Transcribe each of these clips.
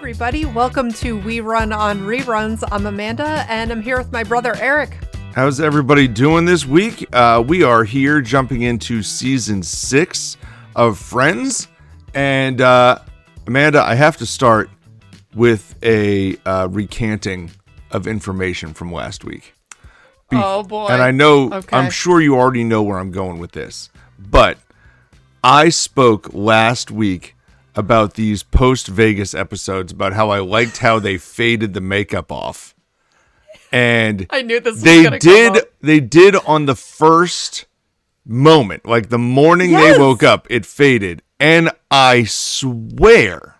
everybody. Welcome to We Run on Reruns. I'm Amanda, and I'm here with my brother, Eric. How's everybody doing this week? We are here jumping into season 6 of Friends. And Amanda, I have to start with a recanting of information from last week. Oh, boy. And I know, okay. I'm sure you already know where I'm going with this. But I spoke last week about these post-Vegas episodes, about how I liked how they faded the makeup off. And I knew this was gonna come up. They did on the first moment, like the morning they woke up, it faded. And I swear,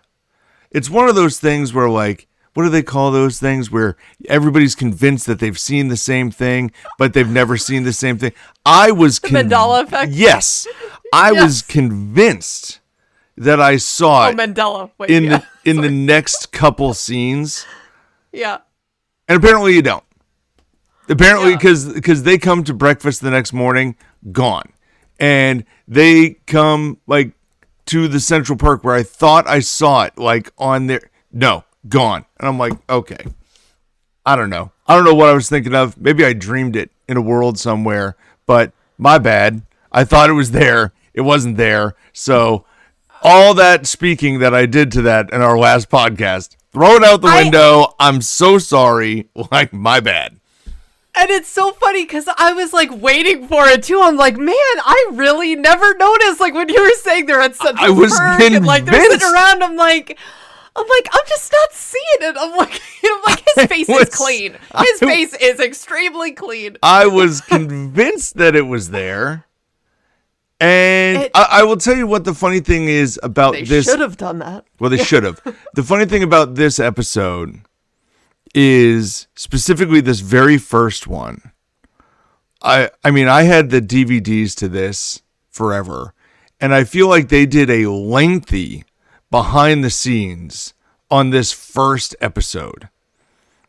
it's one of those things where, like, what do they call those things where everybody's convinced that they've seen the same thing, but they've never seen the same thing? I was the Mandela effect. Yes, I was convinced that I saw it Mandela. Wait, in the next couple scenes. Yeah. And apparently you don't. Apparently, because they come to breakfast the next morning, gone. And they come, like, to the Central Park where I thought I saw it, like, on there. No, gone. And I'm like, okay. I don't know. I don't know what I was thinking of. Maybe I dreamed it in a world somewhere. But my bad. I thought it was there. It wasn't there. So all that speaking that I did to that in our last podcast, throw it out the window. I'm so sorry. Like, my bad. And it's so funny because I was like waiting for it too. I'm like, man, I really never noticed. Like when you were saying they're at Central Park and like they're sitting around, I'm like, I'm just not seeing it. I'm like his face is clean. His face is extremely clean. I was convinced that it was there. And I will tell you what the funny thing is about this. They should have done that. Well, they should have. The funny thing about this episode is specifically this very first one. I mean, I had the DVDs to this forever, and I feel like they did a lengthy behind the scenes on this first episode.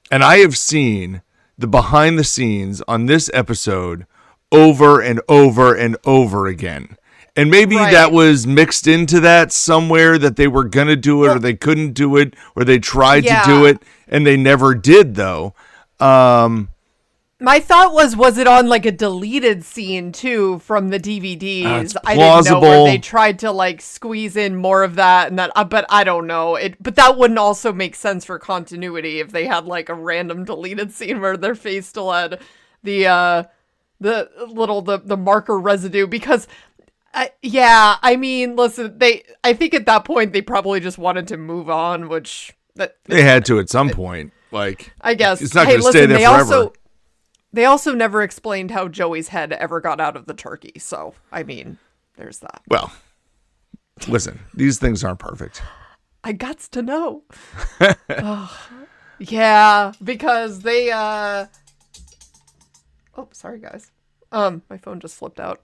And I have seen the behind the scenes on this episode over and over and over again. And maybe that was mixed into that somewhere, that they were going to do it or they couldn't do it, or they tried to do it and they never did, though. My thought was it on like a deleted scene too from the DVDs? I didn't know where they tried to like squeeze in more of that and that, but I don't know. But that wouldn't also make sense for continuity if they had like a random deleted scene where their face still had the marker residue, because I mean, listen, I think at that point they probably just wanted to move on, which they had to at some point. Like, I guess it's not going to stay there forever. They also never explained how Joey's head ever got out of the turkey. So, I mean, there's that. Well, listen, these things aren't perfect. I gots to know. Yeah, because they oh, sorry guys. My phone just flipped out.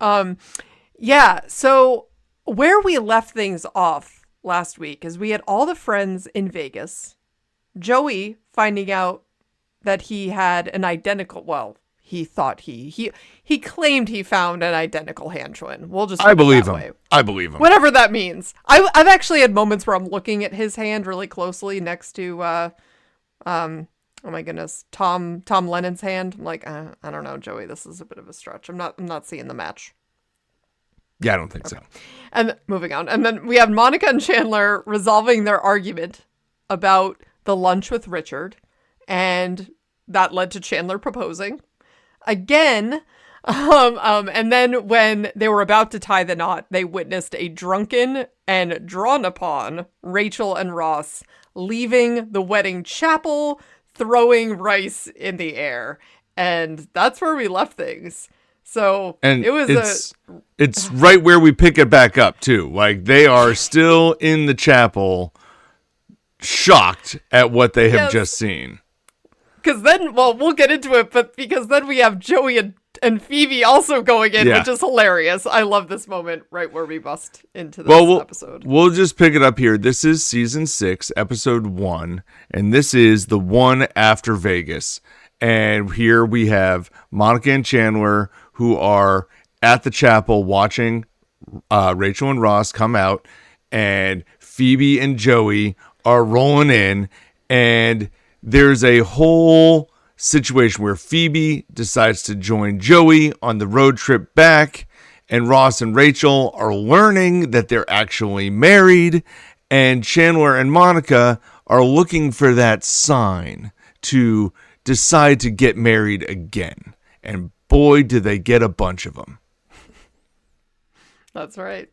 Yeah, so where we left things off last week is we had all the friends in Vegas. Joey finding out that he had an identical, well, he thought he claimed he found an identical hand twin. We'll just I believe him. I believe him. Whatever that means. I've actually had moments where I'm looking at his hand really closely next to oh my goodness, Tom Lennon's hand. I'm like, I don't know, Joey, this is a bit of a stretch. I'm not seeing the match. Yeah, I don't think so. And moving on. And then we have Monica and Chandler resolving their argument about the lunch with Richard. And that led to Chandler proposing again. And then when they were about to tie the knot, they witnessed a drunken and drawn upon Rachel and Ross leaving the wedding chapel, throwing rice in the air. And that's where we left things. So and it was it's right where we pick it back up too. Like, they are still in the chapel, shocked at what they have just seen. Because then, well, we'll get into it, but because then we have Joey and Phoebe also going in, which is hilarious. I love this moment right where we bust into this episode. We'll just pick it up here. This is season 6, episode 1, and this is the one after Vegas. And here we have Monica and Chandler, who are at the chapel watching Rachel and Ross come out, and Phoebe and Joey are rolling in, and there's a whole situation where Phoebe decides to join Joey on the road trip back, and Ross and Rachel are learning that they're actually married, and Chandler and Monica are looking for that sign to decide to get married again. And boy, do they get a bunch of them. That's right.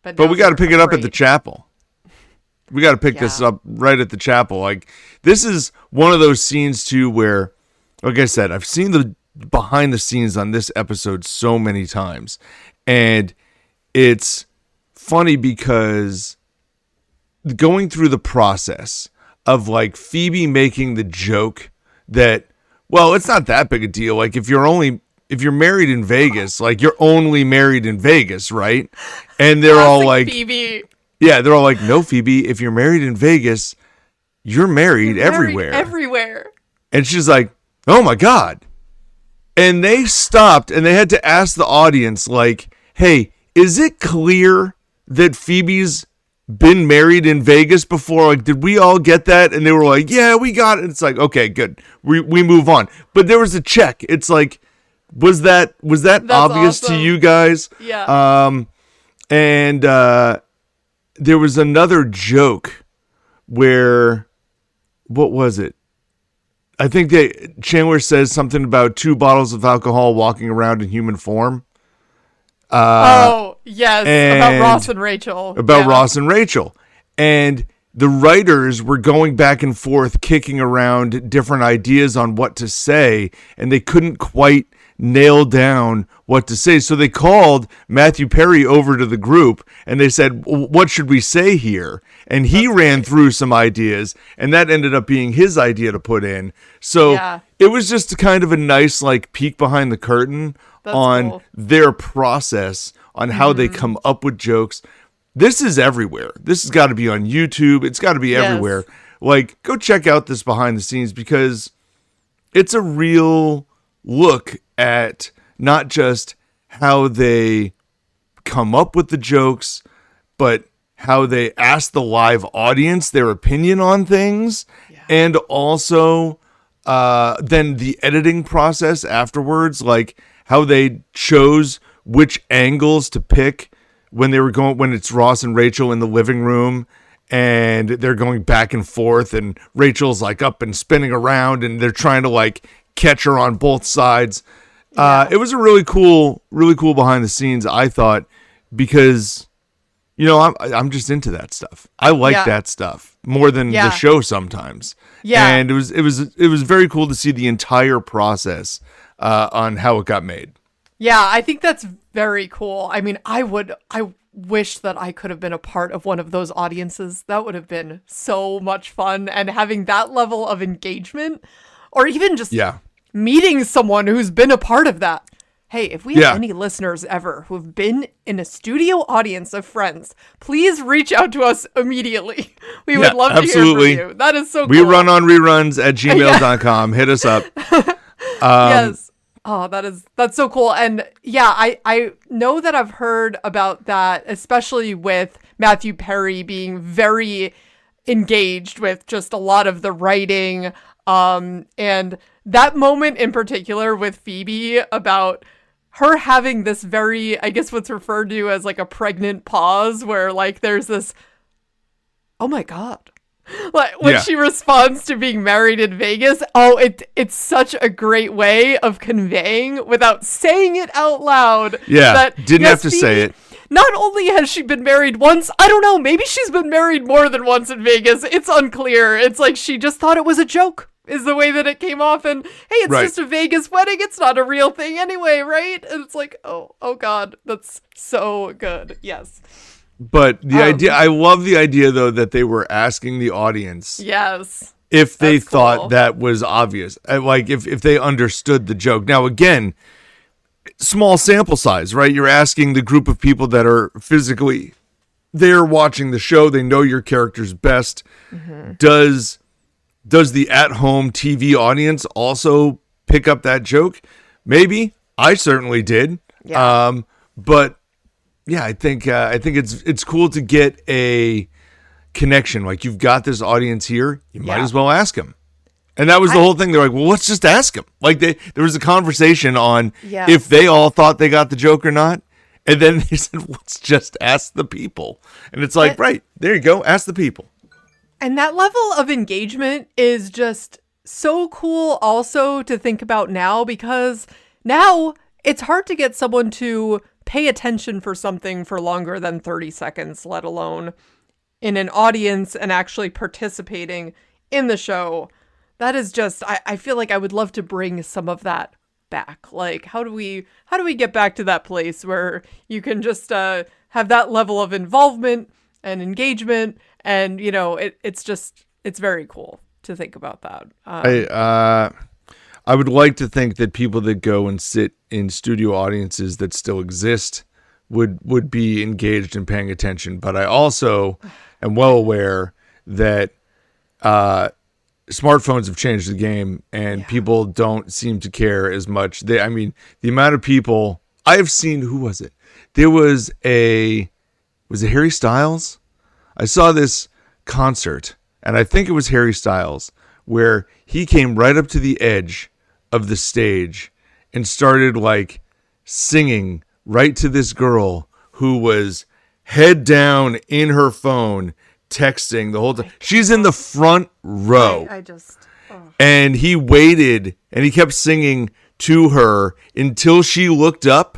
But we got to pick it up at the chapel. We got to pick this up right at the chapel. Like, this is one of those scenes too where, like I said, I've seen the behind the scenes on this episode so many times, and it's funny because going through the process of like Phoebe making the joke that, well, it's not that big a deal. Like, if you're married in Vegas, like, you're only married in Vegas, right? And they're all like, Phoebe. Yeah, they're all like, no, Phoebe, if you're married in Vegas, you're married everywhere. Everywhere. And she's like, oh my God. And they stopped and they had to ask the audience, like, hey, is it clear that Phoebe's been married in Vegas before? Like, did we all get that? And they were like, yeah, we got it. It's like, okay, good. We move on. But there was a check. It's like, was that That's obvious awesome. to you guys? Yeah. And there was another joke where, what was it? I think Chandler says something about 2 bottles of alcohol walking around in human form. Yes, about Ross and Rachel. Ross and Rachel. And the writers were going back and forth, kicking around different ideas on what to say, and they couldn't quite nail down what to say. So they called Matthew Perry over to the group, and they said, what should we say here? And he ran through some ideas, and that ended up being his idea to put in. So it was just kind of a nice, like, peek behind the curtain on their process, on how they come up with jokes. This is everywhere. This has got to be on YouTube. It's got to be everywhere. Like, go check out this behind the scenes, because it's a real look at not just how they come up with the jokes, but how they ask the live audience their opinion on things, and also then the editing process afterwards, like how they chose which angles to pick when it's Ross and Rachel in the living room and they're going back and forth, and Rachel's like up and spinning around, and they're trying to like catch her on both sides. It was a really cool behind the scenes, I thought, because, you know, I'm just into that stuff. I like that stuff more than the show sometimes. Yeah. And it was very cool to see the entire process on how it got made. Yeah, I think that's very cool. I mean, I wish that I could have been a part of one of those audiences. That would have been so much fun, and having that level of engagement, or even just meeting someone who's been a part of that. Hey, if we have any listeners ever who have been in a studio audience of Friends, please reach out to us immediately. We would love to hear from you. That is so cool. We run on reruns at gmail.com. Hit us up. Yes. Oh, that's so cool. And yeah, I know that I've heard about that, especially with Matthew Perry being very engaged with just a lot of the writing. And that moment in particular with Phoebe, about her having this very, I guess what's referred to as like a pregnant pause, where like there's this, oh my God. Like when she responds to being married in Vegas, it's such a great way of conveying without saying it out loud. Yeah, that, didn't have to say it. Not only has she been married once, I don't know, maybe she's been married more than once in Vegas. It's unclear. It's like she just thought it was a joke, is the way that it came off. And hey, it's just a Vegas wedding. It's not a real thing anyway, right? And it's like, oh God, that's so good. Yes. But the idea, I love the idea though that they were asking the audience, if they thought that was obvious, like if they understood the joke. Now again, small sample size, right? You're asking the group of people that are physically there watching the show. They know your characters best. Mm-hmm. Does the at-home TV audience also pick up that joke? Maybe. I certainly did. Yeah. But yeah, I think it's cool to get a connection. Like, you've got this audience here, you might Yeah. as well ask them. And that was the whole thing. They're like, well, let's just ask them. Like, there was a conversation on if they all thought they got the joke or not. And then they said, let's just ask the people. And it's like, right, there you go. Ask the people. And that level of engagement is just so cool also to think about now, because now it's hard to get someone to pay attention for something for longer than 30 seconds, let alone in an audience and actually participating in the show. That is just, I feel like I would love to bring some of that back. Like, how do we get back to that place where you can just have that level of involvement and engagement, and it's very cool to think about that. I would like to think that people that go and sit in studio audiences that still exist would be engaged and paying attention, but I also am well aware that smartphones have changed the game, and people don't seem to care as much. The amount of people I've seen, who was it? Was it Harry Styles? I saw this concert, and I think it was Harry Styles, where he came right up to the edge of the stage and started like singing right to this girl who was head down in her phone, texting the whole time. She's in the front row. And he waited and he kept singing to her until she looked up,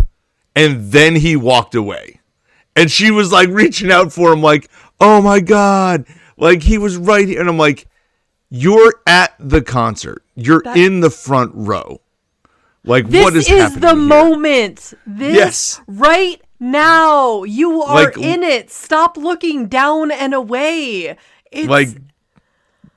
and then he walked away. And she was like reaching out for him like, oh my God. Like, he was right here. And I'm like, you're at the concert. You're in the front row. Like, what is happening This is the moment. Yes. Right now. You are in it. Stop looking down and away. It's like,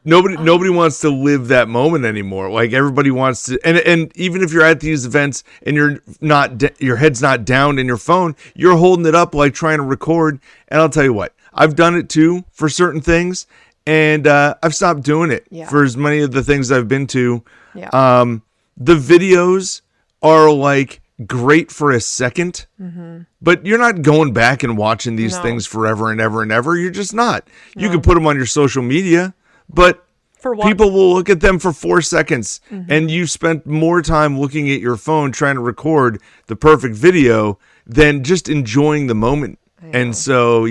nobody wants to live that moment anymore. Like, everybody wants to, and even if you're at these events and your head's not down in your phone, you're holding it up like trying to record. And I'll tell you what, I've done it too for certain things, and I've stopped doing it for as many of the things I've been to. Yeah. The videos are like great for a second, but you're not going back and watching these things forever and ever and ever. You're just not. You can put them on your social media, but people will look at them for 4 seconds, and you spent more time looking at your phone trying to record the perfect video than just enjoying the moment. And so,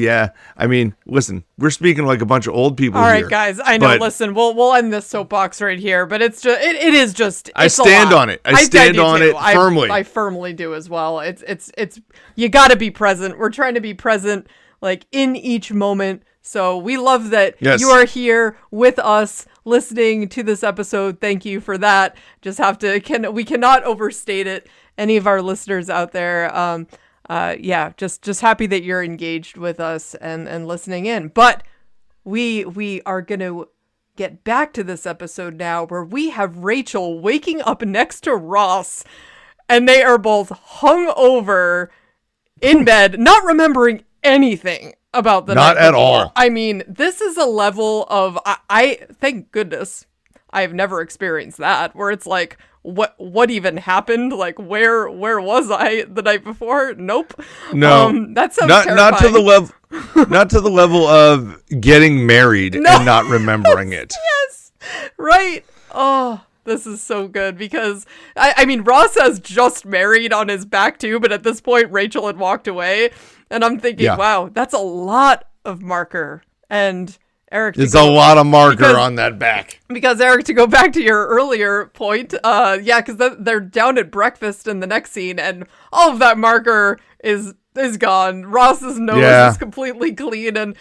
listen, we're speaking like a bunch of old people all here. right, guys, I know. Listen, we'll end this soapbox right here, but it's just it is just. I stand on it. I stand on it firmly. I firmly do as well. It's you got to be present. We're trying to be present, like, in each moment. So we love that you are here with us listening to this episode. Thank you for that. Just we cannot overstate it. Any of our listeners out there, just happy that you're engaged with us and listening in. But we are going to get back to this episode now, where we have Rachel waking up next to Ross, and they are both hung over in bed, not remembering anything about the not night at before. all. I mean, this is a level of I thank goodness I have never experienced that, where it's like, what even happened? Like, where was I the night before? Nope. No, that sounds terrifying. Not to the level of getting married and not remembering it. Yes, right. Oh, this is so good, because I mean, Ross has just married on his back too, but at this point Rachel had walked away, and I'm thinking, wow, that's a lot of marker. And Eric, it's a lot of marker on that back. Because Eric, to go back to your earlier point, because they're down at breakfast in the next scene, and all of that marker is gone. Ross's nose is completely clean, and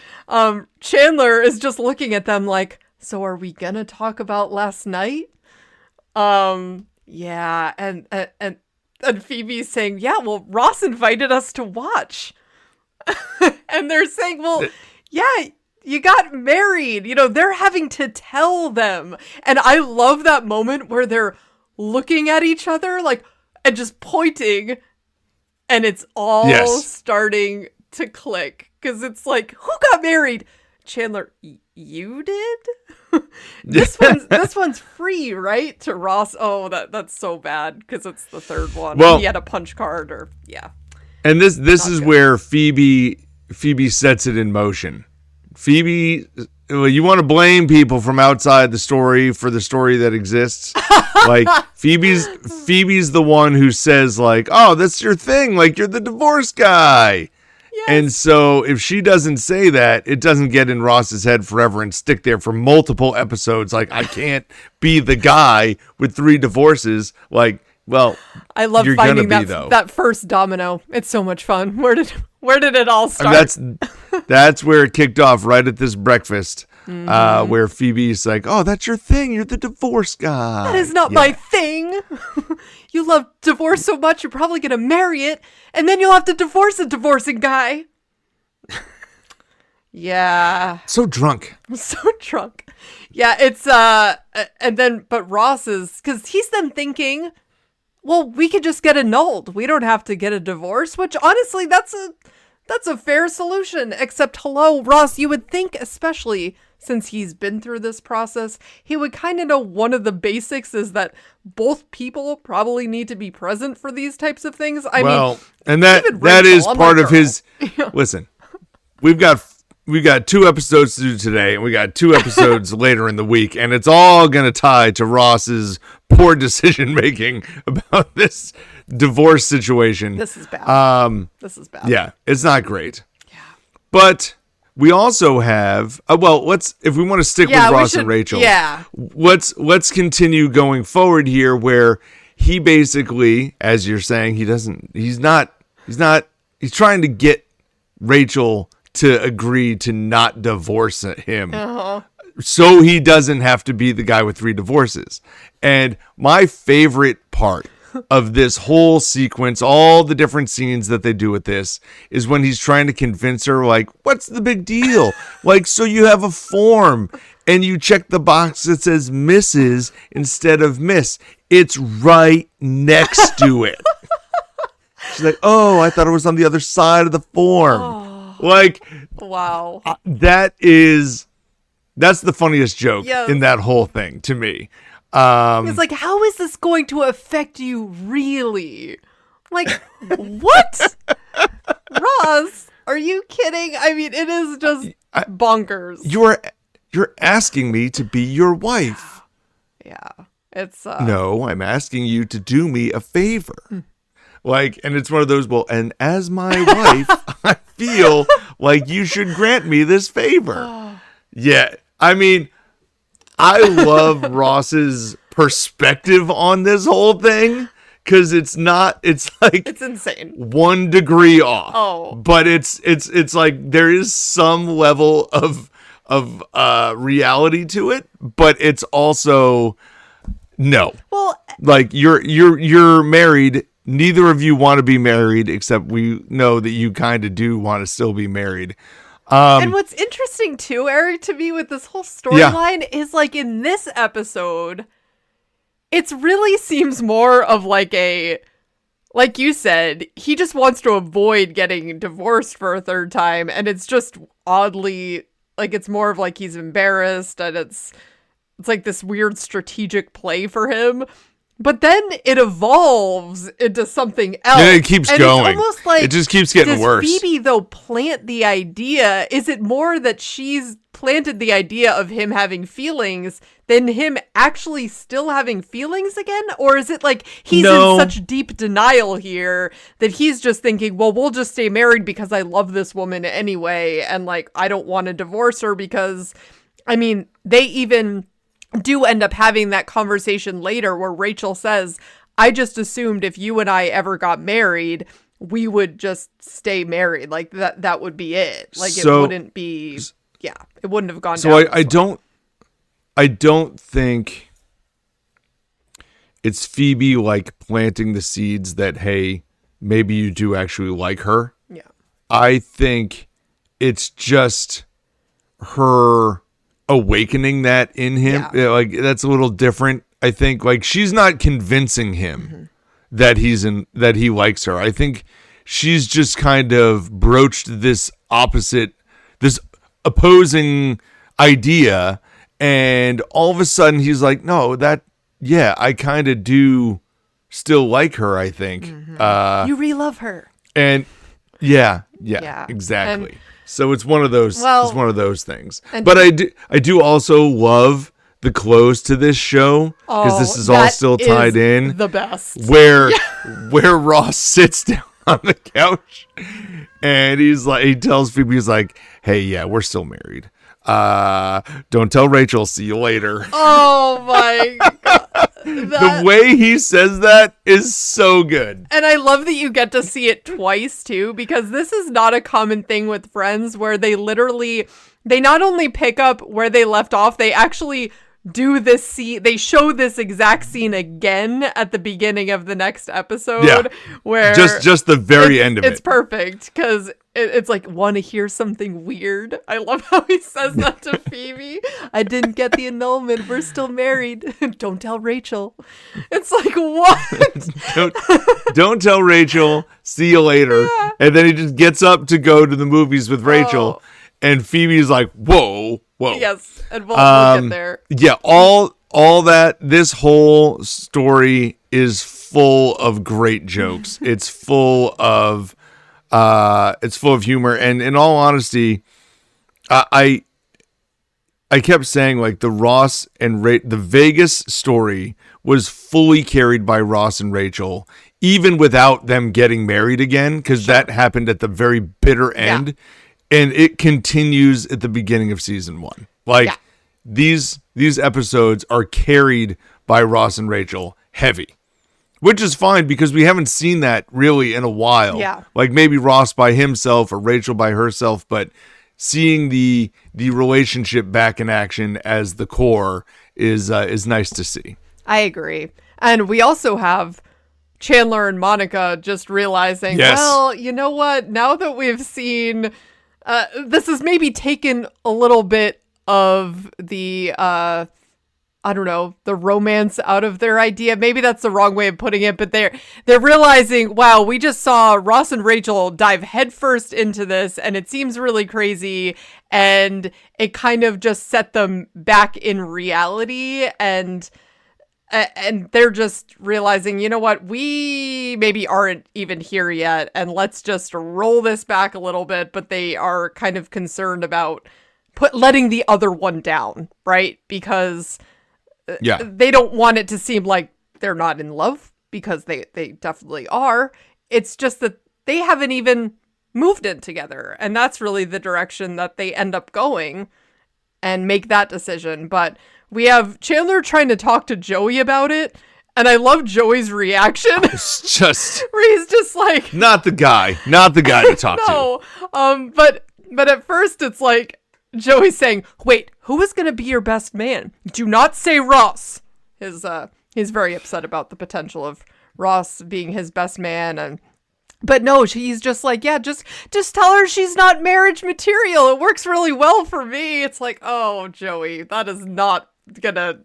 Chandler is just looking at them like, so are we gonna talk about last night? And Phoebe's saying, yeah, well, Ross invited us to watch. And they're saying, well, yeah, you got married. They're having to tell them. And I love that moment where they're looking at each other, like, and just pointing, and it's all starting to click. Because it's like, who got married? Chandler, you did? This one's free, right? To Ross. Oh, that's so bad, because it's the third one. Well, he had a punch card, And this is where Phoebe sets it in motion. Phoebe, well, you want to blame people from outside the story for the story that exists. Like Phoebe's the one who says like, "Oh, that's your thing. Like you're the divorce guy." Yes. And so if she doesn't say that, it doesn't get in Ross's head forever and stick there for multiple episodes. Like, I can't be the guy with 3 divorces. Like, well, I love finding that first domino. It's so much fun. Where did it all start? That's where it kicked off, right at this breakfast, where Phoebe's like, "Oh, that's your thing. You're the divorce guy." That is not my thing. You love divorce so much, you're probably going to marry it, and then you'll have to divorce a divorcing guy. Yeah. So drunk. So drunk. Yeah, it's, but Ross is, because he's then thinking, well, we could just get annulled. We don't have to get a divorce, which honestly, that's a fair solution. Except, hello, Ross, you would think, especially since he's been through this process, he would kind of know one of the basics is that both people probably need to be present for these types of things. I mean, and that is part of his. Listen, we've got 2 episodes to do today, and we got 2 episodes later in the week, and it's all going to tie to Ross's poor decision making about this divorce situation. This is bad. This is bad. Yeah, it's not great. Yeah, but we also have if we want to stick with Ross and Rachel. Yeah, let's continue going forward here, where he basically, as you're saying, he's trying to get Rachel to agree to not divorce him. Uh-huh. So he doesn't have to be the guy with 3 divorces. And my favorite part of this whole sequence, all the different scenes that they do with this, is when he's trying to convince her, like, what's the big deal? Like, so you have a form and you check the box that says Mrs. instead of Miss. It's right next to it. She's like, oh, I thought it was on the other side of the form. Oh, like, wow. That's the funniest joke in that whole thing to me. It's like, how is this going to affect you really? Like, what? Ross, are you kidding? I mean, it is just bonkers. You're asking me to be your wife. Yeah. It's No, I'm asking you to do me a favor. Like, and it's one of those, well, and as my wife, I feel like you should grant me this favor. Yeah. I mean, I love Ross's perspective on this whole thing, because it's like it's insane. 1 degree off. Oh, but it's like there is some level of reality to it, but it's also no. Well, like you're married. Neither of you want to be married, except we know that you kind of do want to still be married. And what's interesting too, Eric, to me with this whole storyline is like in this episode, it really seems more of like like you said, he just wants to avoid getting divorced for a 3rd time. And it's just oddly like, it's more of like he's embarrassed, and it's like this weird strategic play for him. But then it evolves into something else. Yeah, it keeps going. It's almost like, it just keeps getting worse. Does Phoebe, though, plant the idea? Is it more that she's planted the idea of him having feelings than him actually still having feelings again? Or is it like he's in such deep denial here that he's just thinking, well, we'll just stay married because I love this woman anyway. And like, I don't want to divorce her because, I mean, they even do end up having that conversation later where Rachel says, I just assumed if you and I ever got married, we would just stay married. Like that would be it. Like it wouldn't be, it wouldn't have gone down. So I don't think it's Phoebe like planting the seeds that, hey, maybe you do actually like her. Yeah. I think it's just her awakening that in him. Yeah, like that's a little different. I think like she's not convincing him that he likes her. I think she's just kind of broached this opposing idea, and all of a sudden he's like, no, I kind of do still like her, I think. You re-love her. And yeah, exactly. So it's one of those. Well, it's one of those things. But I do also love the close to this show because this is all still tied in. The best. Where Ross sits down on the couch and he tells Phoebe, he's like, "Hey, yeah, we're still married. Don't tell Rachel. See you later." Oh my God. The way he says that is so good. And I love that you get to see it twice too, because this is not a common thing with Friends where they not only pick up where they left off, they actually do this scene. They show this exact scene again at the beginning of the next episode. Yeah. Where just the very end of it. It's perfect because it's like, want to hear something weird? I love how he says that to Phoebe. I didn't get the annulment. We're still married. Don't tell Rachel. It's like, what? don't tell Rachel. See you later. Yeah. And then he just gets up to go to the movies with Rachel. And Phoebe's like, whoa. Yes, and we'll get there. Yeah, all that, this whole story is full of great jokes. It's full of humor, and in all honesty, I kept saying like the Ross and the Vegas story was fully carried by Ross and Rachel, even without them getting married again, because that happened at the very bitter end. Yeah. And it continues at the beginning of season 1. Like these episodes are carried by Ross and Rachel heavy, which is fine because we haven't seen that really in a while. Yeah. Like maybe Ross by himself or Rachel by herself, but seeing the relationship back in action as the core is nice to see. I agree. And we also have Chandler and Monica just realizing, well, you know what? Now that we've seen... this has maybe taken a little bit of the, the romance out of their idea. Maybe that's the wrong way of putting it, but they're realizing, wow, we just saw Ross and Rachel dive headfirst into this, and it seems really crazy, and it kind of just set them back in reality, and they're just realizing, you know what, we maybe aren't even here yet, and let's just roll this back a little bit. But they are kind of concerned about letting the other one down, right? Because they don't want it to seem like they're not in love, because they definitely are. It's just that they haven't even moved in together, and that's really the direction that they end up going and make that decision. But we have Chandler trying to talk to Joey about it, and I love Joey's reaction. It's just where he's just like, not the guy to talk to. No, but at first it's like Joey's saying, "Wait, who is going to be your best man? Do not say Ross." He's very upset about the potential of Ross being his best man, but no, he's just like, yeah, just tell her she's not marriage material. It works really well for me. It's like, oh, Joey, that is not gonna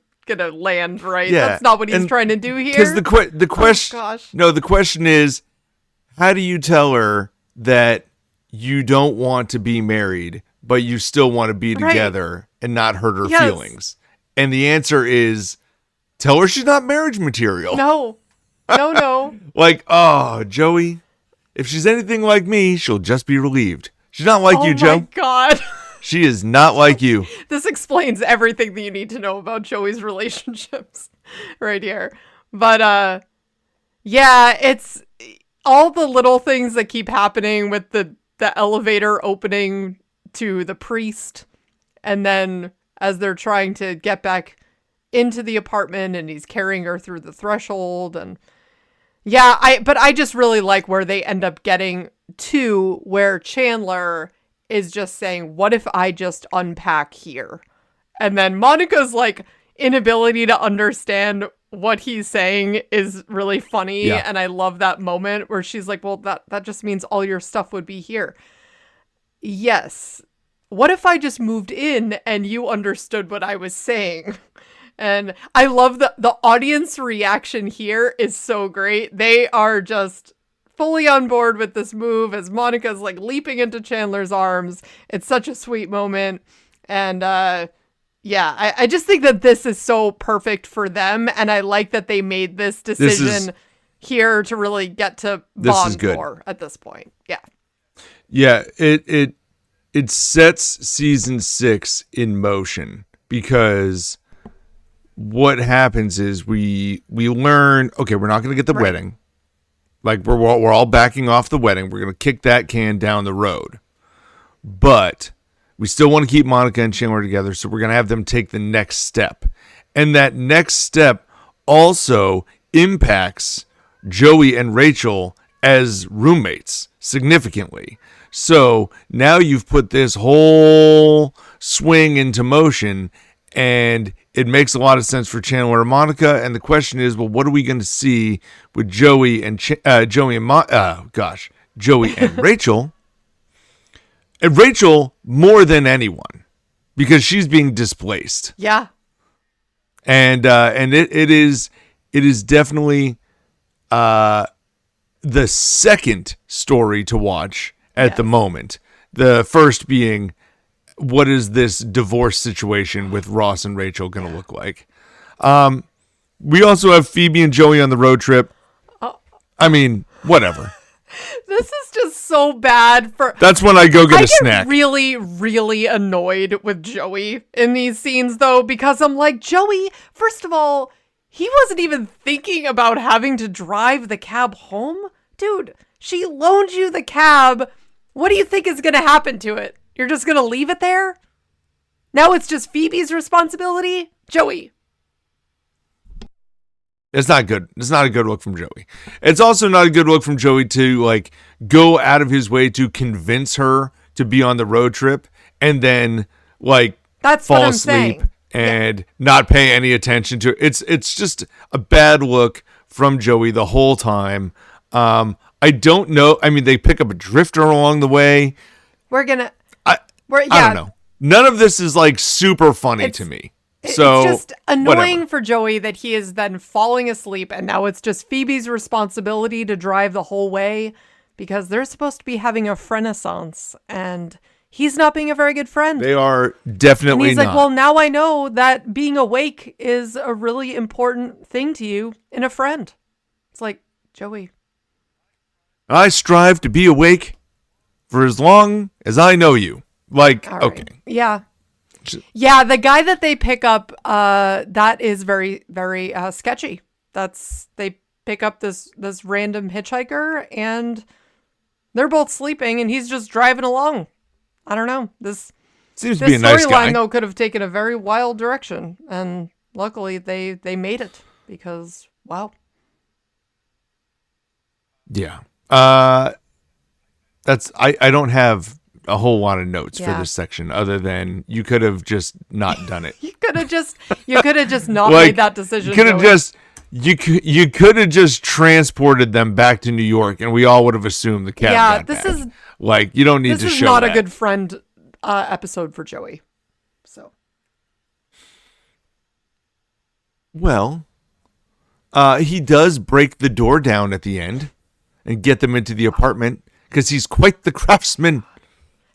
land right. Yeah, that's not what he's trying to do here. Because the question, the question is, how do you tell her that you don't want to be married, but you still want to be together and not hurt her feelings? And the answer is, tell her she's not marriage material. No. Like, oh, Joey, if she's anything like me, she'll just be relieved. She's not like you, Joe. Oh my God. She is not like you. This explains everything that you need to know about Joey's relationships right here. But it's all the little things that keep happening with the elevator opening to the priest, and then as they're trying to get back into the apartment and he's carrying her through the threshold, and but I just really like where they end up getting to, where Chandler is just saying, what if I just unpack here? And then Monica's like inability to understand what he's saying is really funny. Yeah. And I love that moment where she's like, well, that just means all your stuff would be here. Yes. What if I just moved in and you understood what I was saying? And I love the audience reaction here is so great. They are just fully on board with this move as Monica's like leaping into Chandler's arms. It's such a sweet moment. And I just think that this is so perfect for them. And I like that they made this decision here to really get to bond more at this point. Yeah. Yeah. it sets season 6 in motion, because what happens is we learn, okay, we're not going to get the wedding. Like, we're all backing off the wedding. We're going to kick that can down the road. But we still want to keep Monica and Chandler together, so we're going to have them take the next step. And that next step also impacts Joey and Rachel as roommates significantly. So now you've put this whole swing into motion, and it makes a lot of sense for Chandler and Monica. And the question is, well, what are we going to see with Joey and Joey and Rachel? And Rachel more than anyone, because she's being displaced. Yeah. And it is definitely the second story to watch at the moment. The first being, what is this divorce situation with Ross and Rachel going to look like? We also have Phoebe and Joey on the road trip. I mean, whatever. This is just so bad for... That's when I go get a snack. I get really, really annoyed with Joey in these scenes, though, because I'm like, Joey, first of all, he wasn't even thinking about having to drive the cab home. Dude, she loaned you the cab. What do you think is going to happen to it? You're just going to leave it there? Now it's just Phoebe's responsibility? Joey. It's not good. It's not a good look from Joey. It's also not a good look from Joey to like go out of his way to convince her to be on the road trip and then like fall asleep and not pay any attention to it. It's just a bad look from Joey the whole time. I don't know. I mean, they pick up a drifter along the way. I don't know. None of this is like super funny to me. So it's just annoying for Joey that he is then falling asleep, and now it's just Phoebe's responsibility to drive the whole way because they're supposed to be having a renaissance, and he's not being a very good friend. They are definitely not. And he's like, well, now I know that being awake is a really important thing to you in a friend. It's like, Joey. I strive to be awake for as long as I know you. Like, right. Okay. Yeah. Yeah, the guy that they pick up, that is very, very sketchy. They pick up this random hitchhiker, and they're both sleeping, and he's just driving along. I don't know. This seems to be a nice guy. Storyline though could have taken a very wild direction, and luckily they made it because wow. Yeah. That's I don't have a whole lot of notes for this section other than you could have just not done it. you could have just not made that decision. You could have just transported them back to New York and we all would have assumed the cab got this bad. Is like you don't need to show that. This is not a good friend episode for Joey. So well, he does break the door down at the end and get them into the apartment because he's quite the craftsman.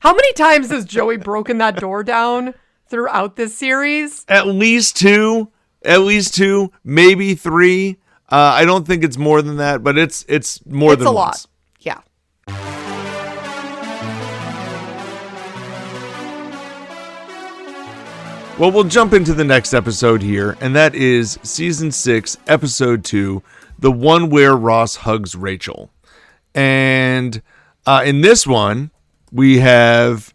How many times has Joey broken that door down throughout this series? At least two, maybe three. I don't think it's more than that, but it's more than once. It's a lot. Yeah. Well, we'll jump into the next episode here, and that is season 6, episode 2, the one where Ross hugs Rachel. And in this one, we have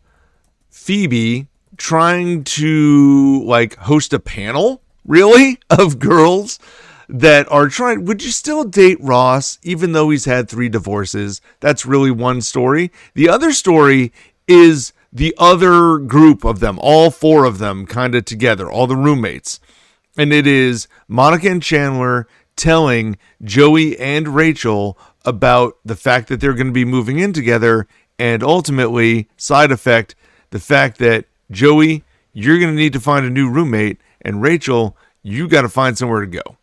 Phoebe trying to like host a panel, really, of girls that are trying. Would you still date Ross even though he's had 3 divorces? That's really one story. The other story is the other group of them, all 4 of them kind of together, all the roommates. And it is Monica and Chandler telling Joey and Rachel about the fact that they're going to be moving in together. And ultimately, side effect, the fact that Joey, you're going to need to find a new roommate, and Rachel, you got to find somewhere to go.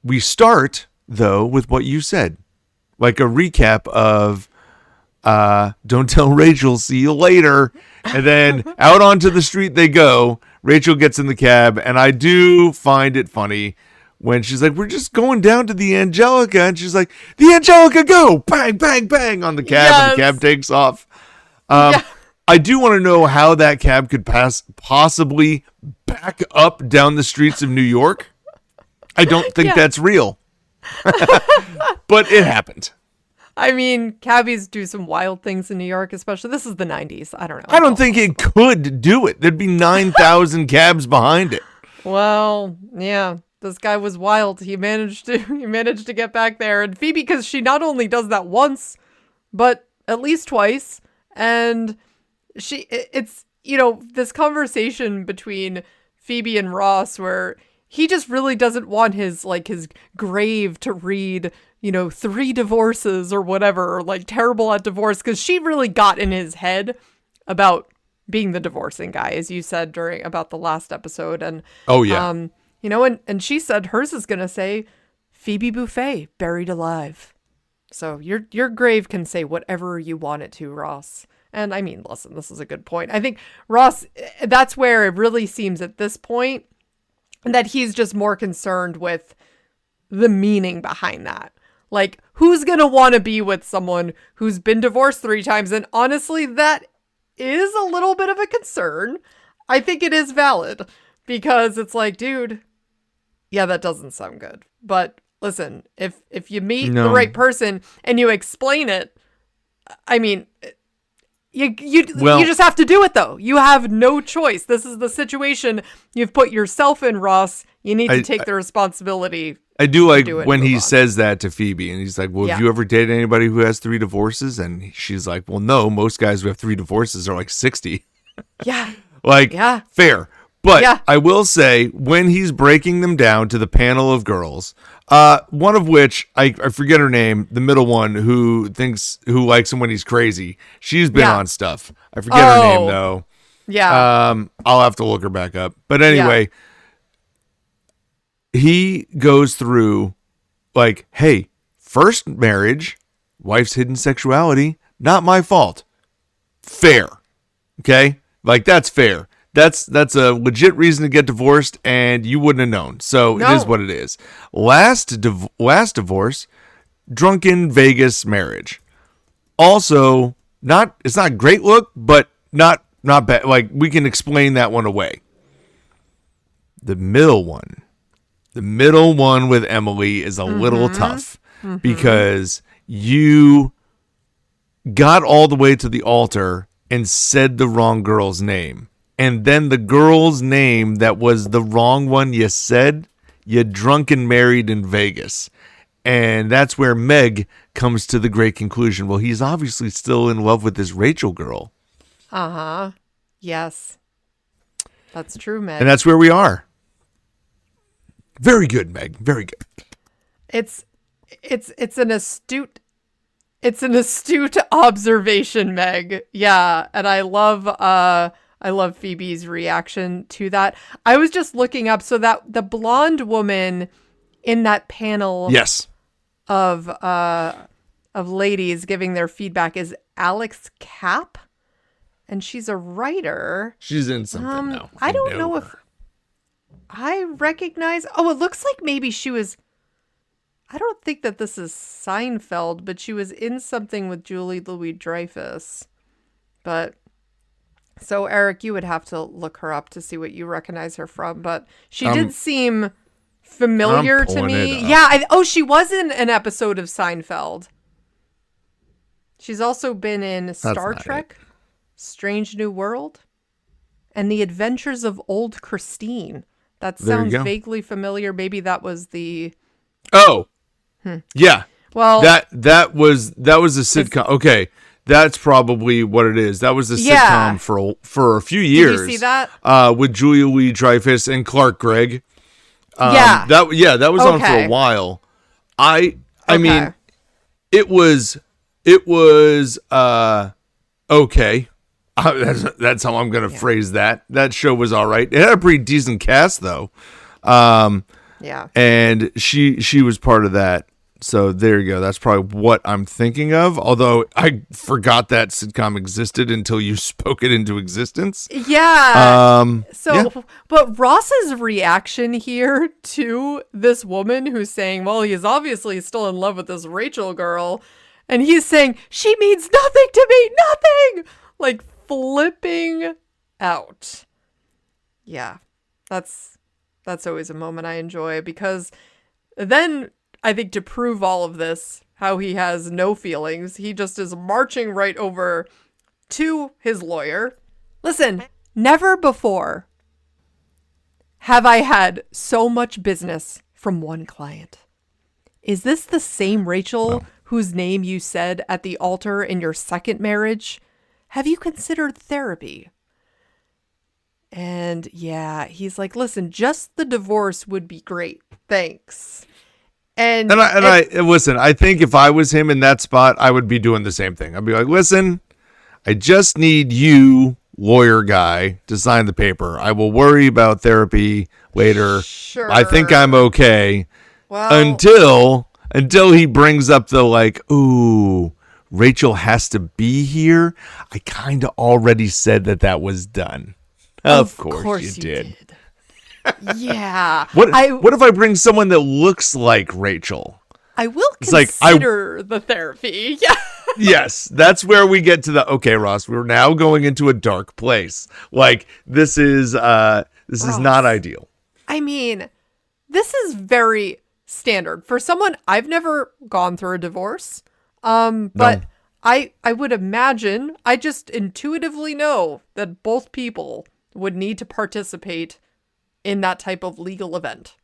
We start, though, with what you said. Like a recap of, don't tell Rachel, see you later. And then out onto the street they go. Rachel gets in the cab, and I do find it funny when she's like, we're just going down to the Angelica. And she's like, the Angelica, go! Bang, bang, bang on the cab. Yes. And the cab takes off. I do want to know how that cab could possibly back up down the streets of New York. I don't think that's real. But it happened. I mean, cabbies do some wild things in New York, especially. This is the 90s. I don't know. I don't think it could do it. There'd be 9,000 cabs behind it. Well, yeah, this guy was wild. He managed to get back there. And Phoebe, because she not only does that once, but at least twice. And it's, this conversation between Phoebe and Ross where he just really doesn't want his grave to read, 3 divorces or whatever, or like terrible at divorce, because she really got in his head about being the divorcing guy, as you said about the last episode. And and she said hers is gonna say Phoebe Buffet buried alive. So your grave can say whatever you want it to, Ross. And I mean, listen, this is a good point. I think Ross, that's where it really seems at this point that he's just more concerned with the meaning behind that. Like, who's going to want to be with someone who's been divorced 3 times? And honestly, that is a little bit of a concern. I think it is valid because it's like, dude, yeah, that doesn't sound good. But listen, if you meet the right person and you explain it, I mean, you just have to do it, though. You have no choice. This is the situation you've put yourself in, Ross. You need to take the responsibility. I do like when he says that to Phoebe, and he's like, well, have you ever dated anybody who has 3 divorces? And she's like, well, no, most guys who have 3 divorces are like 60. Yeah. Fair. But I will say, when he's breaking them down to the panel of girls, one of which, I forget her name, the middle one who likes him when he's crazy. She's been on stuff. I forget her name, though. Yeah. I'll have to look her back up. But anyway, he goes through like, hey, first marriage, wife's hidden sexuality, not my fault. Fair. Okay? Like, that's fair. That's a legit reason to get divorced, and you wouldn't have known. So It is what it is. Last divorce, drunken Vegas marriage. Also, it's not a great look, but not bad. Like, we can explain that one away. The middle one with Emily is a little tough because you got all the way to the altar and said the wrong girl's name. And then the girl's name that was the wrong one you said, you drunken married in Vegas. And that's where Meg comes to the great conclusion. Well, he's obviously still in love with this Rachel girl. Uh-huh. Yes. That's true, Meg. And that's where we are. Very good, Meg. Very good. It's an astute observation, Meg. Yeah, and I love Phoebe's reaction to that. I was just looking up so that the blonde woman in that panel of ladies giving their feedback is Alex Kapp, and she's a writer. She's in something now. I don't know if I recognize. Oh, it looks like maybe she was. I don't think that this is Seinfeld, but she was in something with Julie Louis-Dreyfus. But so Eric, you would have to look her up to see what you recognize her from. But she did seem familiar to me. Yeah. She was in an episode of Seinfeld. She's also been in Star Trek, Strange New World, and The Adventures of Old Christine. That sounds vaguely familiar. Maybe that was the. Oh, yeah. Well, that was a sitcom. Okay, that's probably what it is. That was a sitcom for a few years. Did you see that? With Julia Louis-Dreyfus and Clark Gregg. That was on for a while. I mean, it was okay. That's how I'm going to phrase that. That show was all right. It had a pretty decent cast, though. And she was part of that. So there you go. That's probably what I'm thinking of. Although I forgot that sitcom existed until you spoke it into existence. Yeah. Yeah. But Ross's reaction here to this woman who's saying, well, he's obviously still in love with this Rachel girl. And he's saying, she means nothing to me, nothing. Like flipping out. Yeah. That's always a moment I enjoy, because then I think to prove all of this, how he has no feelings, he just is marching right over to his lawyer. Listen, never before have I had so much business from one client. Is this the same Rachel whose name you said at the altar in your second marriage? Have you considered therapy? And yeah, he's like, listen, just the divorce would be great. Thanks. And I listen, I think if I was him in that spot, I would be doing the same thing. I'd be like, listen, I just need you, lawyer guy, to sign the paper. I will worry about therapy later. Sure. I think I'm okay. Well, until he brings up the like, ooh, Rachel has to be here. I kind of already said that was done. Of course you did. Yeah. What if I bring someone that looks like Rachel? I will consider the therapy. Yeah. Yes, that's where we get to the, okay, Ross, we're now going into a dark place. Like, this is not ideal. I mean, this is very standard for someone. I've never gone through a divorce. But no. I would imagine, I just intuitively know that both people would need to participate in that type of legal event.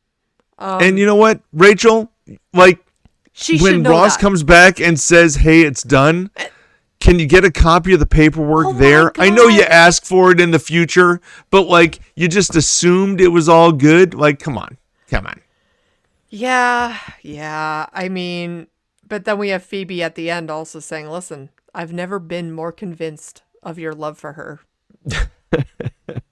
And you know what, Rachel? Like, when Ross comes back and says, hey, it's done, can you get a copy of the paperwork there? I know you asked for it in the future, but like, you just assumed it was all good. Like, come on. Yeah. I mean, but then we have Phoebe at the end also saying, listen, I've never been more convinced of your love for her.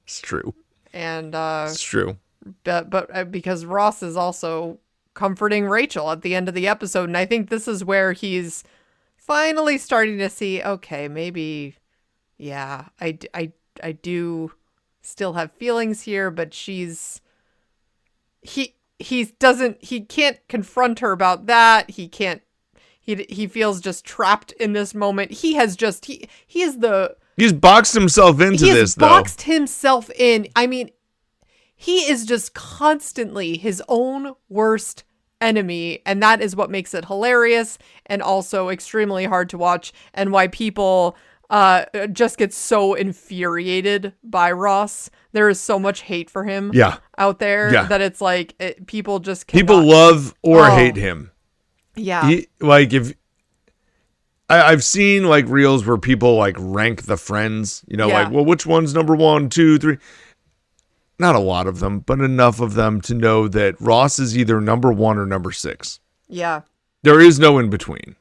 It's true. And it's true. But because Ross is also comforting Rachel at the end of the episode, and I think this is where he's finally starting to see, okay, maybe, yeah, I do still have feelings here, but he can't confront her about that. He feels just trapped in this moment. He's boxed himself into this, though. He's boxed himself in. I mean, he is just constantly his own worst enemy, and that is what makes it hilarious and also extremely hard to watch, and why people just get so infuriated by Ross. There is so much hate for him out there that it's like people just cannot. People love or hate him. Yeah. I've seen like reels where people like rank the friends, like, well, which one's number 1, 2, 3? Not a lot of them, but enough of them to know that Ross is either number 1 or number 6. Yeah. There is no in between.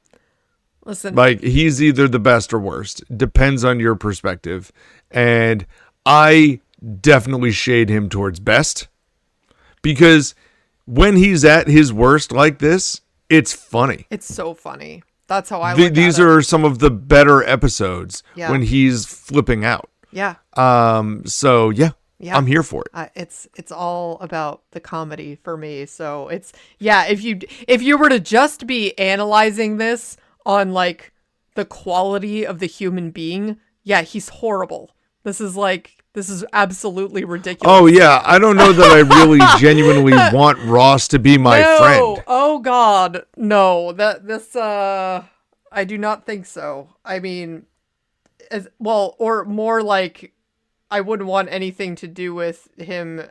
Listen. Like, he's either the best or worst. Depends on your perspective. And I definitely shade him towards best, because when he's at his worst like this, it's funny. It's so funny. That's how I look at it. These are some of the better episodes when he's flipping out. Yeah. So yeah, I'm here for it. It's all about the comedy for me. So it's, if you were to just be analyzing this on like the quality of the human being, he's horrible. This is absolutely ridiculous. Oh yeah, I don't know that I really genuinely want Ross to be my friend. Oh God, no. I do not think so. I mean, or more like, I wouldn't want anything to do with him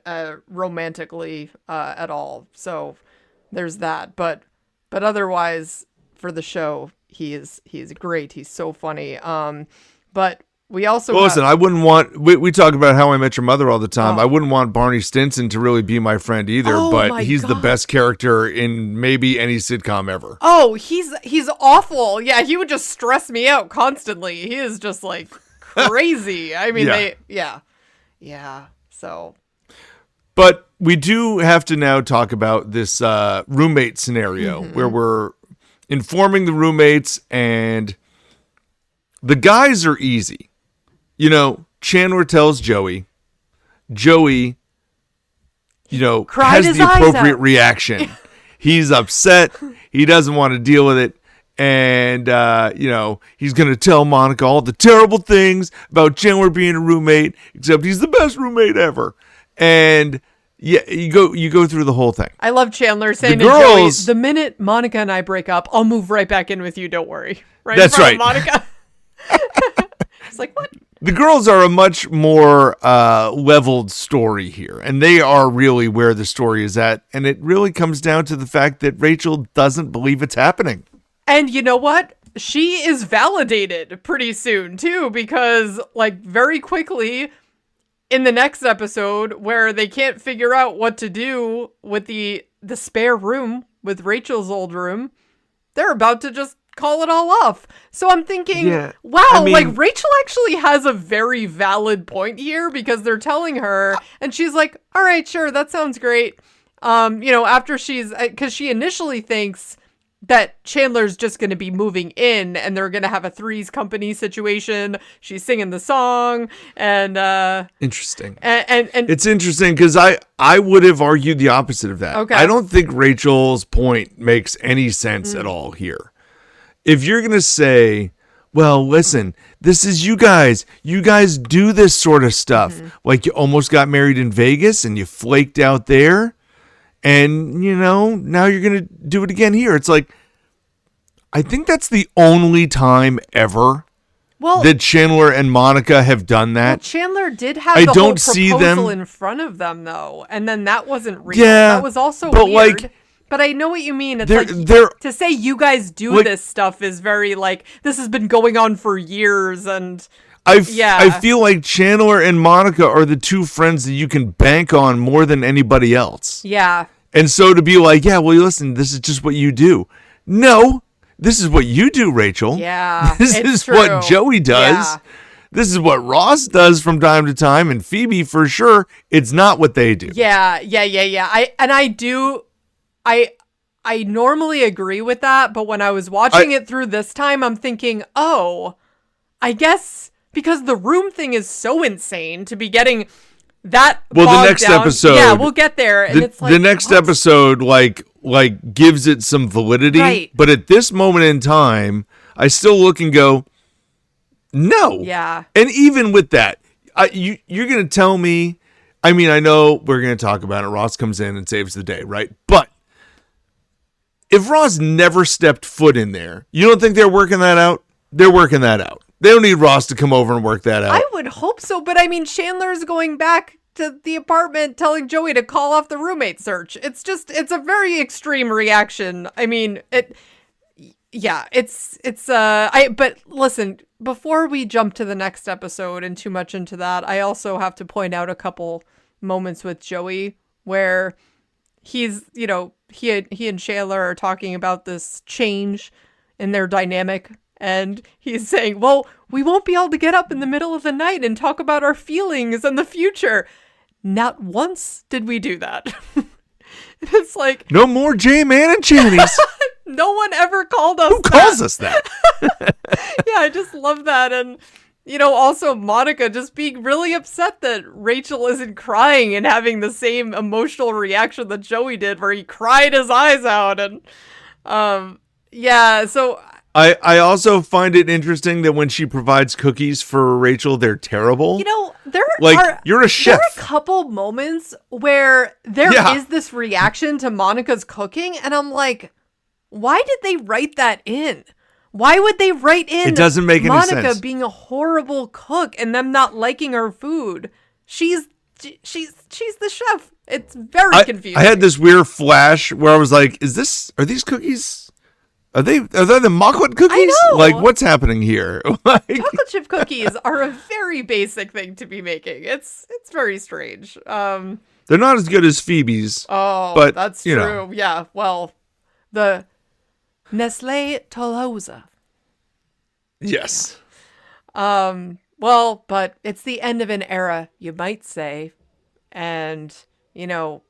romantically at all. So there's that. But otherwise, for the show, he is great. He's so funny. But we also listen, I wouldn't want, we talk about How I Met Your Mother all the time. I wouldn't want Barney Stinson to really be my friend either, but he's the best character in maybe any sitcom ever. Oh, he's awful. Yeah, he would just stress me out constantly. He is just like crazy. I mean, so. But we do have to now talk about this roommate scenario where we're informing the roommates, and the guys are easy. You know, Chandler tells Joey, Joey, you know, Cried has his the eyes appropriate out. reaction. He's upset. He doesn't want to deal with it. And, you know, he's going to tell Monica all the terrible things about Chandler being a roommate, except he's the best roommate ever. And yeah, you go through the whole thing. I love Chandler saying The to Joey, girls- the minute Monica and I break up, I'll move right back in with you. Don't worry. Right That's in front right. of Monica. It's like, what? The girls are a much more leveled story here, and they are really where the story is at. And it really comes down to the fact that Rachel doesn't believe it's happening. And you know what? She is validated pretty soon, too, because, like, very quickly in the next episode where they can't figure out what to do with the spare room, with Rachel's old room, they're about to just call it all off. So I'm thinking, wow, I mean- like Rachel actually has a very valid point here because they're telling her and she's like, all right, sure, that sounds great. You know, after because she initially thinks that Chandler's just going to be moving in and they're going to have a Three's Company situation. She's singing the song and Interesting. and It's interesting because I would have argued the opposite of that. Okay. I don't think Rachel's point makes any sense at all here. If you're going to say, well, listen, this is you guys. You guys do this sort of stuff. Like you almost got married in Vegas and you flaked out there. And, you know, now you're going to do it again here. It's like, I think that's the only time ever that Chandler and Monica have done that. Chandler did have I the don't whole see proposal them- in front of them, though. And then that wasn't real. Yeah, that was also but, weird. like, but I know what you mean. It's they're- like to say you guys do like- this stuff is very like this has been going on for years, and I Yeah. feel like Chandler and Monica are the two friends that you can bank on more than anybody else. yeah, And so to be like, yeah, well, listen, this is just what you do. No, this is what you do, Rachel. yeah, This it's is true. what Joey does. Yeah. This is what Ross does from time to time. And Phoebe, for sure, it's not what they do. Yeah. I normally agree with that, but when I was watching it through this time, I'm thinking, oh, I guess because the room thing is so insane to be getting that. Well, the bogged next down. episode. Yeah, we'll get there, and it's like the next what? episode, like gives it some validity. Right. But at this moment in time, I still look and go, no. Yeah. And even with that, you're going to tell me, I mean, I know we're going to talk about it. Ross comes in and saves the day, right? But if Ross never stepped foot in there, you don't think they're working that out? They're working that out. They don't need Ross to come over and work that out. I would hope so, but I mean, Chandler's going back to the apartment telling Joey to call off the roommate search. It's a very extreme reaction. I mean, but listen, before we jump to the next episode and too much into that, I also have to point out a couple moments with Joey where he's, you know, he and Chandler are talking about this change in their dynamic. And he's saying, well, we won't be able to get up in the middle of the night and talk about our feelings and the future. Not once did we do that. It's like, no more J-Man and Channies. no one ever called us Who calls us that? Yeah, I just love that. And, you know, also Monica just being really upset that Rachel isn't crying and having the same emotional reaction that Joey did where he cried his eyes out. And, yeah, so... I also find it interesting that when she provides cookies for Rachel, they're terrible. You know, you're a chef. There are a couple moments where there is this reaction to Monica's cooking, and I'm like, why did they write that in? Why would they write in It doesn't make any Monica sense. being a horrible cook and them not liking her food? She's the chef. It's very confusing. I had this weird flash where I was like, are these cookies? Are they the Mockwood cookies? I know. Like, what's happening here? Chocolate chip cookies are a very basic thing to be making. It's very strange. They're not as good as Phoebe's. Oh, but, that's you true. know. Yeah, well, the Nestle Tolosa. Yes. Well, but it's the end of an era, you might say. And, you know,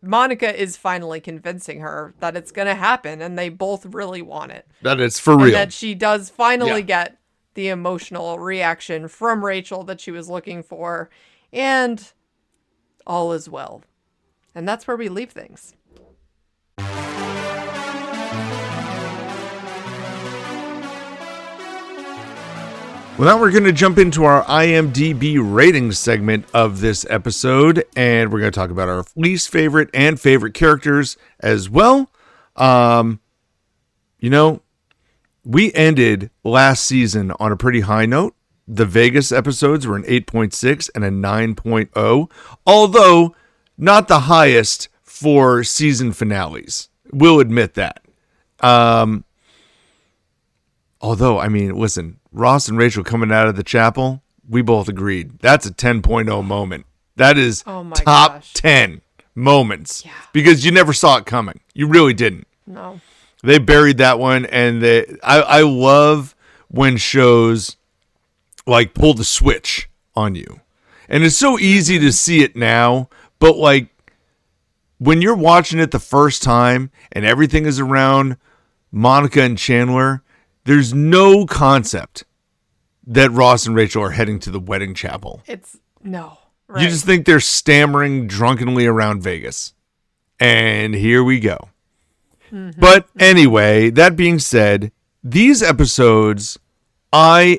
Monica is finally convincing her that it's going to happen and they both really want it. That it's for real. And that she does finally get the emotional reaction from Rachel that she was looking for. And all is well. And that's where we leave things. Well, now we're going to jump into our IMDb ratings segment of this episode, and we're going to talk about our least favorite and favorite characters as well. We ended last season on a pretty high note. The Vegas episodes were an 8.6 and a 9.0, although not the highest for season finales. We'll admit that. Although, listen, Ross and Rachel coming out of the chapel, we both agreed. That's a 10.0 moment. That is top 10 moments. Yeah. Because you never saw it coming. You really didn't. No. They buried that one, and I love when shows like pull the switch on you. And it's so easy to see it now, but like when you're watching it the first time and everything is around Monica and Chandler, there's no concept that Ross and Rachel are heading to the wedding chapel. Right. You just think they're stammering drunkenly around Vegas. And here we go. Mm-hmm. But anyway, that being said, these episodes, let's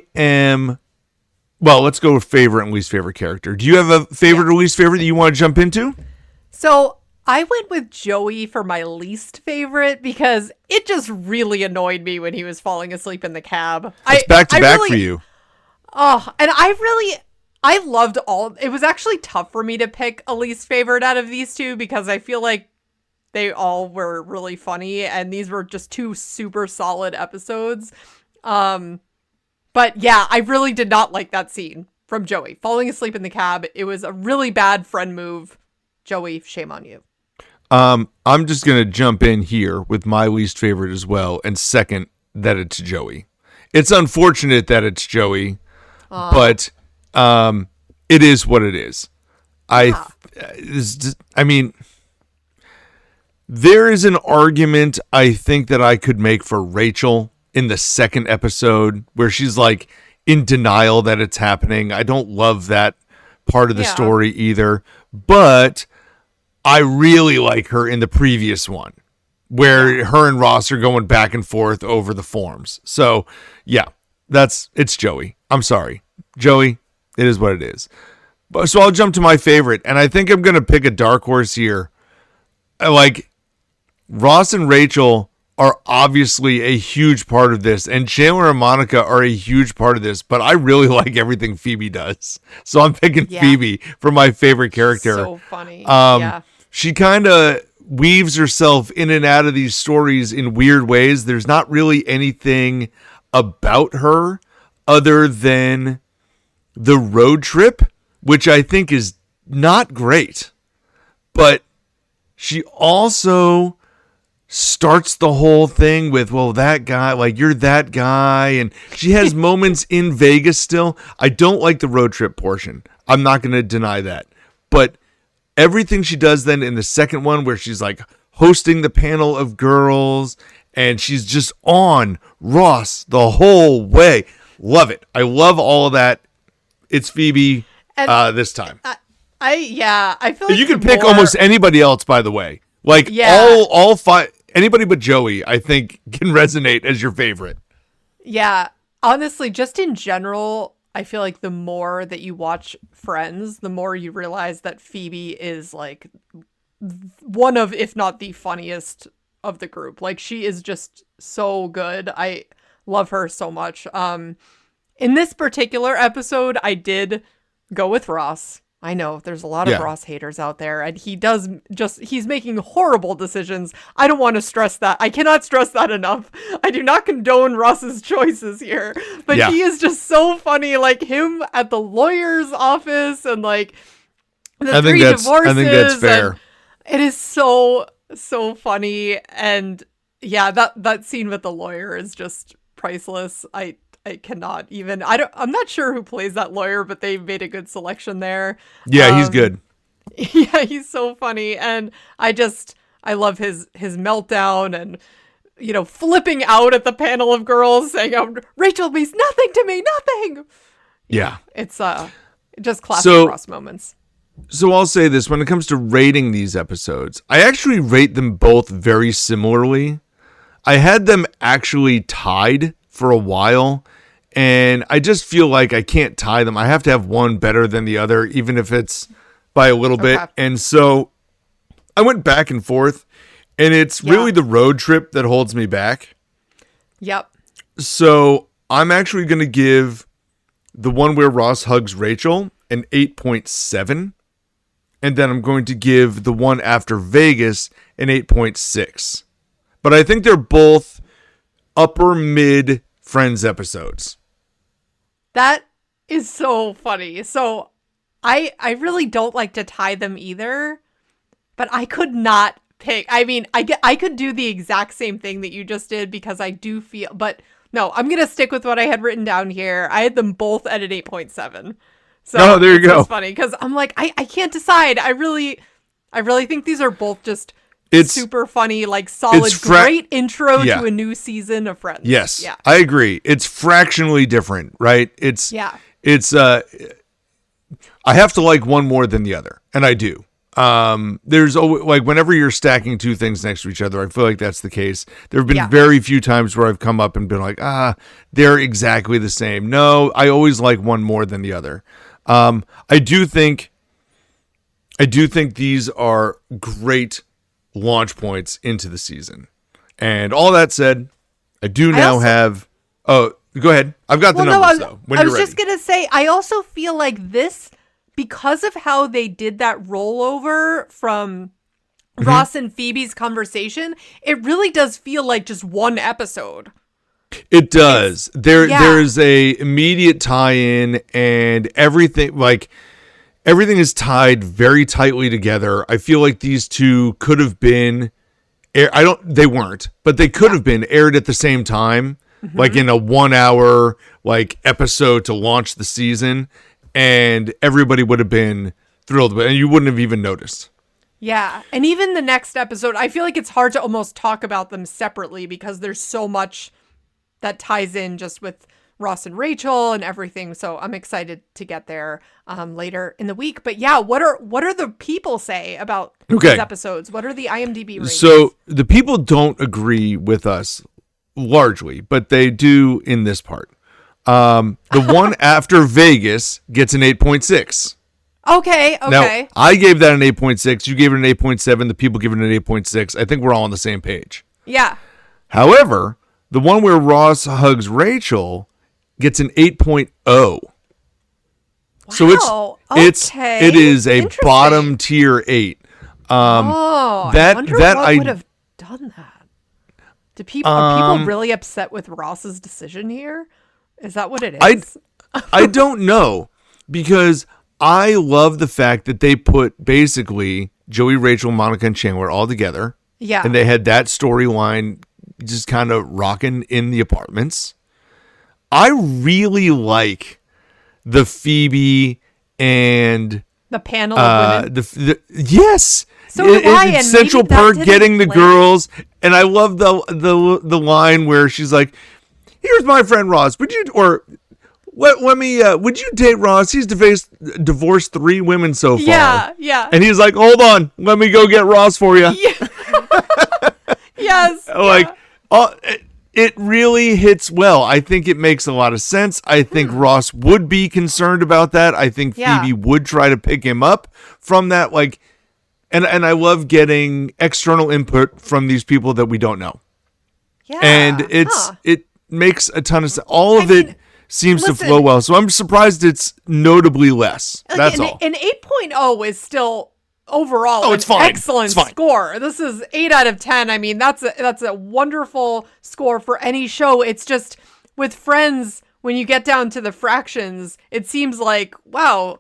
go with favorite and least favorite character. Do you have a favorite or least favorite that you want to jump into? So I went with Joey for my least favorite because it just really annoyed me when he was falling asleep in the cab. It's back to back for you. Oh, and I loved it was actually tough for me to pick a least favorite out of these two because I feel like they all were really funny and these were just two super solid episodes. But yeah, I really did not like that scene from Joey falling asleep in the cab. It was a really bad friend move. Joey, shame on you. I'm just going to jump in here with my least favorite as well and second that it's Joey. It's unfortunate that it's Joey, but it is what it is. There is an argument I think that I could make for Rachel in the second episode where she's like in denial that it's happening. I don't love that part of the story either, but I really like her in the previous one where her and Ross are going back and forth over the forms. So yeah, it's Joey. I'm sorry, Joey. It is what it is. So I'll jump to my favorite, and I think I'm going to pick a dark horse here. Like, Ross and Rachel are obviously a huge part of this, and Chandler and Monica are a huge part of this, but I really like everything Phoebe does. So I'm picking Phoebe for my favorite character. So funny. She kind of weaves herself in and out of these stories in weird ways. There's not really anything about her other than the road trip, which I think is not great. But she also starts the whole thing with, well, that guy, like, you're that guy. And she has moments in Vegas still. I don't like the road trip portion. I'm not going to deny that. But everything she does then in the second one where she's like hosting the panel of girls and she's just on Ross the whole way. Love it. I love all of that. It's Phoebe this time. I feel like you can pick almost anybody else, by the way. Like all five, anybody but Joey, I think can resonate as your favorite. Yeah. Honestly, just in general, I feel like the more that you watch Friends, the more you realize that Phoebe is like one of, if not the funniest of the group. Like, she is just so good. I love her so much. In this particular episode, I did go with Ross. I know there's a lot of Ross haters out there, and he's making horrible decisions. I don't want to stress that. I cannot stress that enough. I do not condone Ross's choices here, but he is just so funny. Like him at the lawyer's office and like the three divorces. I think that's fair. It is so funny. And yeah, that scene with the lawyer is just priceless. I cannot even. I'm not sure who plays that lawyer, but they made a good selection there. Yeah, he's good. Yeah, he's so funny. And I love his meltdown and, flipping out at the panel of girls saying, Rachel means nothing to me, nothing. Yeah. It's just classic Ross moments. So I'll say this, when it comes to rating these episodes, I actually rate them both very similarly. I had them actually tied for a while, and I just feel like I can't tie them. I have to have one better than the other, even if it's by a little bit. And so I went back and forth, and it's really the road trip that holds me back. Yep. So I'm actually going to give the one where Ross hugs Rachel an 8.7. And then I'm going to give the one after Vegas an 8.6. But I think they're both upper mid Friends episodes. That is so funny. So I really don't like to tie them either, but I could not pick. I mean, I could do the exact same thing that you just did because I do feel, but no, I'm going to stick with what I had written down here. I had them both at an 8.7. So there you go. It's funny because I'm like, I can't decide. I really think these are both just super funny, like solid, great intro to a new season of Friends. Yes, I agree. It's fractionally different, right? It's I have to like one more than the other, and I do. There's always, like, whenever you're stacking two things next to each other, I feel like that's the case. There have been very few times where I've come up and been like, they're exactly the same. No, I always like one more than the other. I do think these are great launch points into the season. And all that said, I do now have... Oh, go ahead. I've got the numbers, though. When you're ready. I was just going to say, I also feel like this, because of how they did that rollover from Ross and Phoebe's conversation, it really does feel like just one episode. It does. There's a immediate tie-in, and everything is tied very tightly together. I feel like these two could have been they weren't, but they could have been aired at the same time, like in a 1 hour episode to launch the season, and everybody would have been thrilled with it, and you wouldn't have even noticed. Yeah. And even the next episode, I feel like it's hard to almost talk about them separately because there's so much that ties in just with Ross and Rachel and everything. So I'm excited to get there later in the week. But yeah, what are the people say about these episodes? What are the IMDb ratings? So the people don't agree with us largely, but they do in this part. The one after Vegas gets an 8.6. Okay. Now, I gave that an 8.6. You gave it an 8.7. The people give it an 8.6. I think we're all on the same page. Yeah. However, the one where Ross hugs Rachel gets an 8.0. Wow. So it is a bottom tier 8. I wonder what would have done that. Are people really upset with Ross's decision here? Is that what it is? I don't know, because I love the fact that they put basically Joey, Rachel, Monica, and Chandler all together. Yeah. And they had that storyline just kind of rocking in the apartments. I really like the Phoebe and the panel of women. Yes. So do I, and Central Perk getting the girls, and I love the line where she's like, "Here's my friend Ross. Would you would you date Ross? He's divorced 3 women so far." Yeah. And he's like, "Hold on, let me go get Ross for you." Yeah. Yes. It really hits well. I think it makes a lot of sense. I think Ross would be concerned about that. I think Phoebe would try to pick him up from that. And I love getting external input from these people that we don't know. Yeah. And it makes a ton of sense. All of it seems to flow well. So I'm surprised it's notably less. That's all. An 8.0 is still overall it's fine. Excellent score. This is 8 out of 10. I mean, that's a wonderful score for any show. It's just with Friends, when you get down to the fractions, it seems like, wow,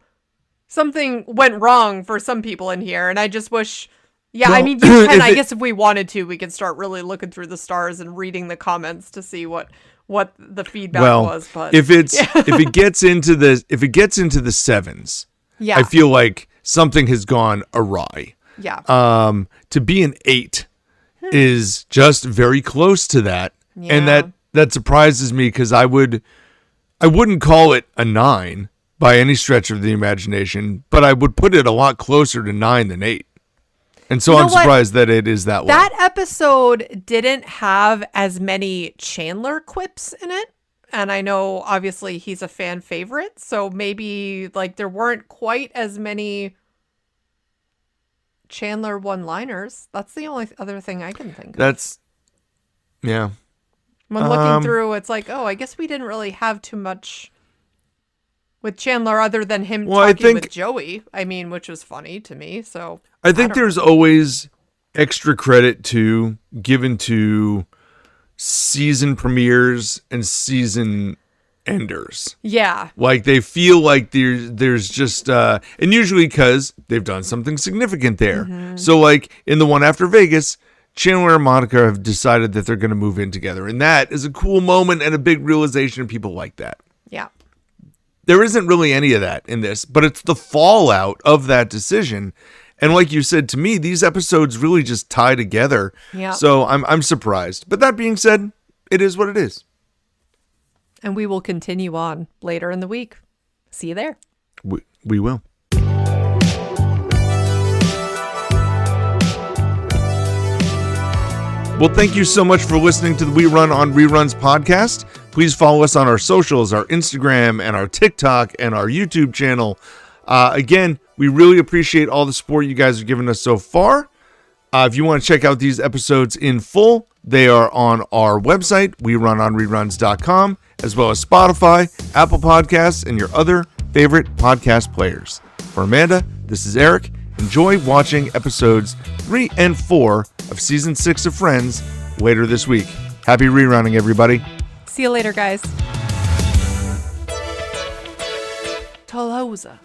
something went wrong for some people in here. And I just wish, I mean, you can, I guess if we wanted to, we could start really looking through the stars and reading the comments to see what the feedback was. But if it gets into the 7s, yeah. I feel like something has gone awry. Yeah. To be an 8 is just very close to that. Yeah. And that surprises me because I wouldn't call it a 9 by any stretch of the imagination, but I would put it a lot closer to 9 than 8. And so I'm surprised that it is that way. That episode didn't have as many Chandler quips in it. And I know, obviously, he's a fan favorite. So maybe, like, there weren't quite as many Chandler one-liners. That's the only other thing I can think of. Yeah. When looking through, it's like, oh, I guess we didn't really have too much with Chandler other than him talking with Joey. I mean, which was funny to me. So I think there's always extra credit given to season premieres and season enders. Yeah. Like they feel like there's just and usually because they've done something significant there. Mm-hmm. So like in the one after Vegas, Chandler and Monica have decided that they're going to move in together. And that is a cool moment and a big realization, and people like that. Yeah. There isn't really any of that in this, but it's the fallout of that decision. And like you said, to me, these episodes really just tie together. Yeah. So I'm surprised. But that being said, it is what it is. And we will continue on later in the week. See you there. We will. Well, thank you so much for listening to the We Run on Reruns podcast. Please follow us on our socials, our Instagram and our TikTok and our YouTube channel. Again, we really appreciate all the support you guys have given us so far. If you want to check out these episodes in full, they are on our website, werunonreruns.com, as well as Spotify, Apple Podcasts, and your other favorite podcast players. For Amanda, this is Eric. Enjoy watching episodes 3 and 4 of Season 6 of Friends later this week. Happy rerunning, everybody. See you later, guys. Tolosa.